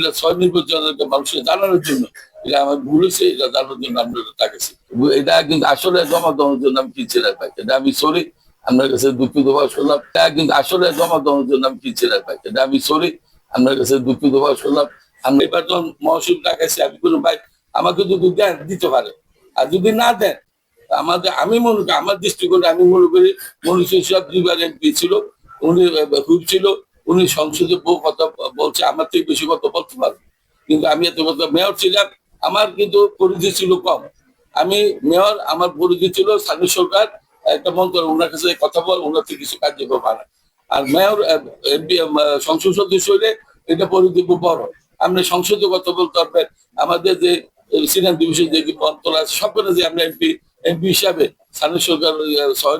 কুমিল্লা 6 নির্বাচনকে মানুষকে জানানোর জন্য, এটা আমার ভুল হয়েছে, এটা জানানোর জন্য আমরা তাকেছি। এটা কিন্তু আসলে জমা দেওয়ার জন্য আমি কিনছি না ভাই, এটা আমি সরি, আপনার কাছে দুঃখিত প্রকাশ করলাম। এটা কিন্তু আসলে জমা দেওয়ার জন্য আমি কিনছি না ভাই, এটা আমি সরি, আপনার কাছে দুঃখিত প্রকাশ করলাম। আমরা এবার যখন মহাসচিব ডাকাইছি, আমি কোনো ভাই আমাকে যদি দেন দিতে পারে, আর যদি না দেন আমি মনে করি, আমার দৃষ্টিকোণে আমি মনে করি মনীষী সাহেব 2বার এমপি ছিল, উনি হুইপ ছিল, উনি সংসদে বহু কথা বলছে, আমার থেকে বেশি কথা বলতে পারবে, কিন্তু আমি এত কথা মেয়র ছিলাম, আমার কিন্তু পরিধি ছিল কম। আমি মেয়র, আমার পরিধি ছিল স্থানীয় সরকার একটা মন্ত্রী, ওনার কাছে কথা বল, ওনার থেকে কিছু কার্যক্রম আনা। আর মেয়র এমপি সংসদ সদস্য হইলে এটা পরিধি খুব বড়, আপনি সংসদে কথা বলতে পারবেন। আমাদের যে সিনিয়র ডিভিশন যে মন্ত্রণালয় আছে, সবখানে যে আমরা এমপি হিসাবে স্থানীয় সরকার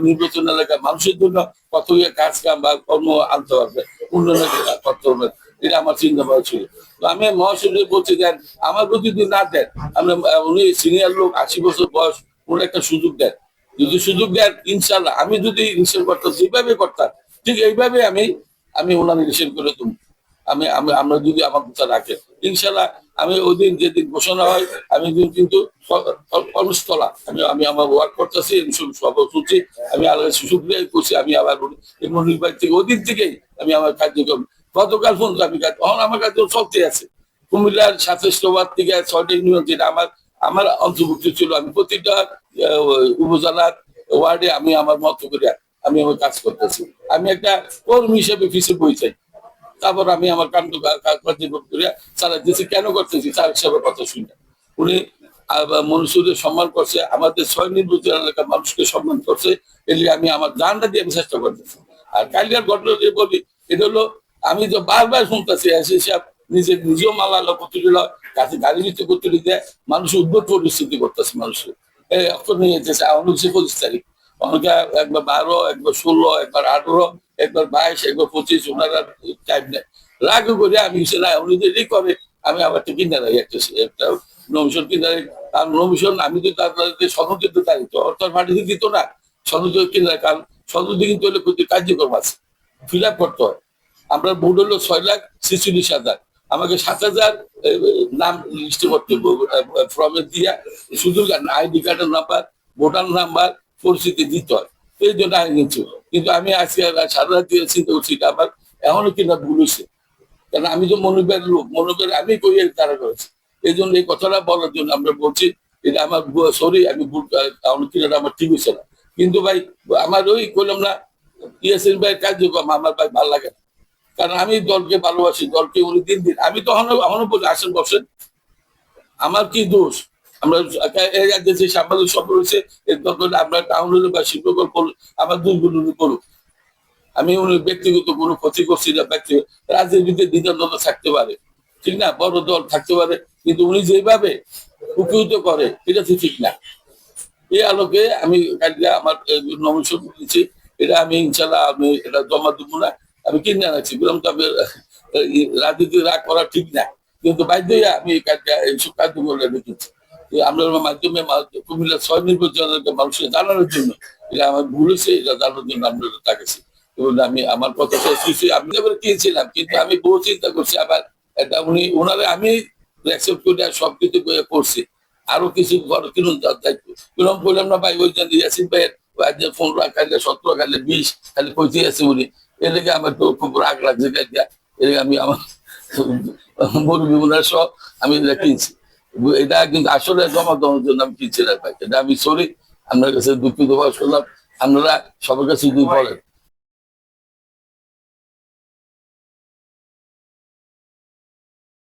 নির্বাচন এলাকার মানুষের জন্য কত কাজ কাম বা কর্ম আনতে পারবে, উন্নয়নের করতে পারবে, এটা আমার চিন্তা ভাবনা ছিল। তো আমি মহাসচিব বলছি দেন, আমার প্রতি যদি না দেন, আমরা উনি সিনিয়র লোক, 80 বছর বয়স, উনি একটা সুযোগ দেন, যদি সুযোগ দেন ইনশাল্লাহ, আমি যদি ইনশাল করতাম যেভাবে করতাম ঠিক এইভাবে আমি ওনার ইলেকশন করে দেবো। আমরা যদি আমার কথা রাখে ইনশাল্লাহ, আমি ওই দিন যেদিন ঘোষণা হয়, আমি কিন্তু কর্মস্থলা আমি আমার ওয়ার্ক করতেছি, সব শুনছি, আমি আলাদা সুক্রিয়া করছি, আমি আবার মনিরবাগ থেকে ওই দিন থেকেই আমি আমার কার্যক্রম, গতকাল পর্যন্ত আমি তখন আমার কার্যক্রম চলতে আছে। কুমিল্লার 27 ওয়ার্ড থেকে 6টা ইউনিয়ন, যেটা আমার অন্তর্ভুক্ত ছিল, আমি প্রতিটা উপজেলার ওয়ার্ডে আমি আমার মতো করে আমি আমার কাজ করতেছি। আমি একটা কর্মী হিসেবে পিছিয়ে বই চাই, তারপর আমি আমার কাণ্ড কার্যক্রম করে চালাইতেছি। কেন করতেছি? তার হিসাবে কথা শুনে উনি মনুষ্যদের সম্মান করছে, আমাদের 6 নির্বাচন এলাকার মানুষকে সম্মান করছে, এলে আমি আমার জানটা দিয়ে আমি চেষ্টা করতেছি। আর কালকার ঘটনা যে বলি, এটা হলো আমি তো বারবার শুনতেছি এসে সাহেব নিজেও মালালো কতগুলো কাছে গাড়ি নিতে করতে দেয়, মানুষ উদ্ভট পরিস্থিতি করতেছে, মানুষের এখন নিয়ে যেতেছে। অনেক 25 তারিখ, অনেকে একবার 12, একবার 16, একবার 18, একবার 22, একবার 25, ওনারা টাইম নেয়। রাগ করে আমি না, উনি যদি করে আমি আবার কিনে রাখি একটা নমিশন কিনে রাখি। কারণ নমিশন আমি তো তাদের সনদ দিতে চাই, তো অর্থাৎ পার্টিতে দিত না, সনদ কিনে রাখি, কারণ সনদ কিন্তু হলে প্রতি কার্যক্রম আছে, ফিল আপ করতে হয়। আমরা ভোট হলো 6,46,000, আমাকে 7,000 নাম লিস্টে করতে ফর্মে দিয়া শুধু আইডি কার্ডের নাম্বার, ভোটার নাম্বার, পরিস্থিতি দিতে হয়। এই জন্য আইন নিচ্ছি, কিন্তু আমি আজকে সারা রাত দিয়ে চিন্তা করছি আমার এখনো কিনা ভুল হয়েছে, কারণ আমি তো মনোবের লোক, মনোবের আমি কই তারা করেছি। এই জন্য এই কথাটা বলার জন্য আমরা বলছি, এটা আমার সরি, আমি ভুল কিনা আমার ঠিক হয়েছে না। কিন্তু ভাই আমার ওই করলাম না, ইয়াসিন ভাইয়ের কার্যক্রম আমার ভাই ভালো লাগে না, কারণ আমি দলকে ভালোবাসি, দলকে উনি দিন আমি তো এখনো বলি আসেন বসেন, আমার কি দোষ? আমরা দেশে সাংবাদিক সফর হয়েছে, এর দরকার আমরা টাউন হলে বা শিল্পকল্প আমার দুর্গুলো করুক, আমি উনি ব্যক্তিগত কোনো ক্ষতি করছি না। ব্যক্তিগত রাজনীতিতে দ্বিধাদ্বন্দ্ব থাকতে পারে, ঠিক না, বড় দল থাকতে পারে, কিন্তু উনি যেভাবে উপকৃত করে এটা তো ঠিক না। এই আলোকে আমি কালকে আমার নমিনেশন দিচ্ছি, এটা আমি ইনশাল্লাহ আমি এটা জমা দেবো না, আমি কিনে আনাচ্ছি, বললাম তো আমি রাজনীতি রাগ করা ঠিক না, কিন্তু বাধ্য হয়ে আমি কালকে এইসব কার্যক্রম রেখেছি। আমরা মাধ্যমে কুমিল্লা 6 নির্বাচনকে মানুষকে জানানোর জন্য, এটা আমার ভুল হয়েছে, এটা জানানোর জন্য আমরা তাকেছি। আমি আমার কথা শেষ করছি, আমি এবার কিনছিলাম, কিন্তু আমি বহু চিন্তা করছি, আবার এটা ওনারা আমি অ্যাকসেপ্ট করে সবকিছু করছি, আরো কিছু ঘর কিনুন দায়িত্ব কিরম বললাম না ভাই, ওই ইয়াসিন ভাইয়ের 15 খাইলে 17 খাইলে 20 খালি কইতে আছে উনি, এর লেগে আমার তো খুব রাগ লাগছে, এর আমি আমার মুরব্বী ওনার সব আমি এটা কিনছি। এটা কিন্তু আসলে জমা দেওয়ার জন্য আমি কিনছি না ভাই, এটা আমি সরি, আপনার কাছে দুঃখিত প্রকাশ করলাম, আপনারা সবার কাছে যদি বলেন